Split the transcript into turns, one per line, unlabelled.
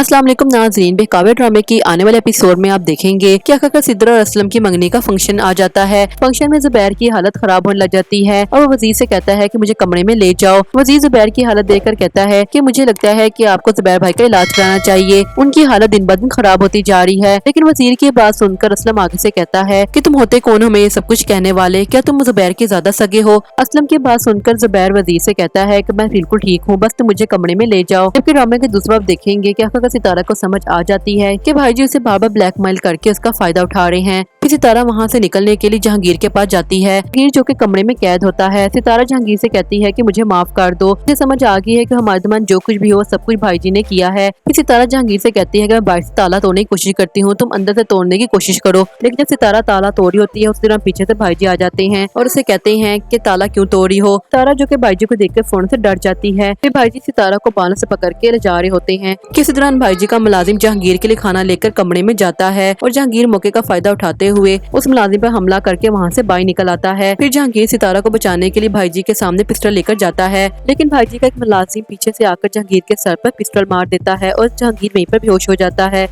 अस्सलाम वालेकुम नाज़रीन, बेकावे ड्रामे की आने वाले एपिसोड में आप देखेंगे कि आखिरकार सिद्रा और असलम की मंगनी का फंक्शन आ जाता है। फंक्शन में जुबैर की हालत खराब होने लग जाती है और वो वजीर से कहता है कि मुझे कमरे में ले जाओ। वजीर जुबैर की हालत देखकर कहता है कि मुझे लगता है कि आपको जुबैर भाई का इलाज कराना चाहिए। उनकी हालत दिन ब दिन खराब होती जा रही है। लेकिन वजीर की बात सुनकर असलम आगे से कहता है कि तुम होते कौन हो हमें ये सब कुछ कहने वाले, क्या तुम जुबैर के ज्यादा सगे हो। असलम की बात सुनकर जुबैर वजीर से कहता है कि मैं बिल्कुल ठीक हूँ, बस तुम मुझे कमरे में ले जाओ। जबकि ड्रामे के दूसरा आप देखेंगे कि आखिरकार सितारा को समझ आ जाती है कि भाई जी उसे बार बार ब्लैकमेल करके उसका फायदा उठा रहे हैं। फिर सितारा वहाँ से निकलने के लिए जहांगीर के पास जाती है। जहांगीर जो कि कमरे में कैद होता है। सितारा जहांगीर से कहती है कि मुझे माफ कर दो, मुझे समझ आ गई है कि हमारे दरमियान जो कुछ भी हो सब कुछ भाई जी ने किया है। फिर सितारा जहांगीर से कहती है कि मैं बाहर से ताला तोड़ने की कोशिश करती हूँ, तुम अंदर से तोड़ने की कोशिश करो। लेकिन जब सितारा ताला तोड़ रही होती है उस दौरान पीछे से भाई जी आ जाते हैं और उसे कहते हैं कि ताला क्यों तोड़ रही हो। सितारा जो कि भाई जी को देखकर फौरन से डर जाती है। फिर भाई जी सितारा को बालों से पकड़ के ले जा रहे होते हैं। किसी दौरान भाई जी का मुलाजिम जहांगीर के लिए खाना लेकर कमरे में जाता है और जहांगीर मौके का फायदा उठाते हुए उस मुलाजिम पर हमला करके वहाँ से बाहर निकल आता है। फिर जहांगीर सितारा को बचाने के लिए भाई जी के सामने पिस्टल लेकर जाता है, लेकिन भाई जी का एक मुलाजिम पीछे से आकर जहांगीर के सर पर पिस्टल मार देता है और जहांगीर वहीं पर बेहोश हो जाता है।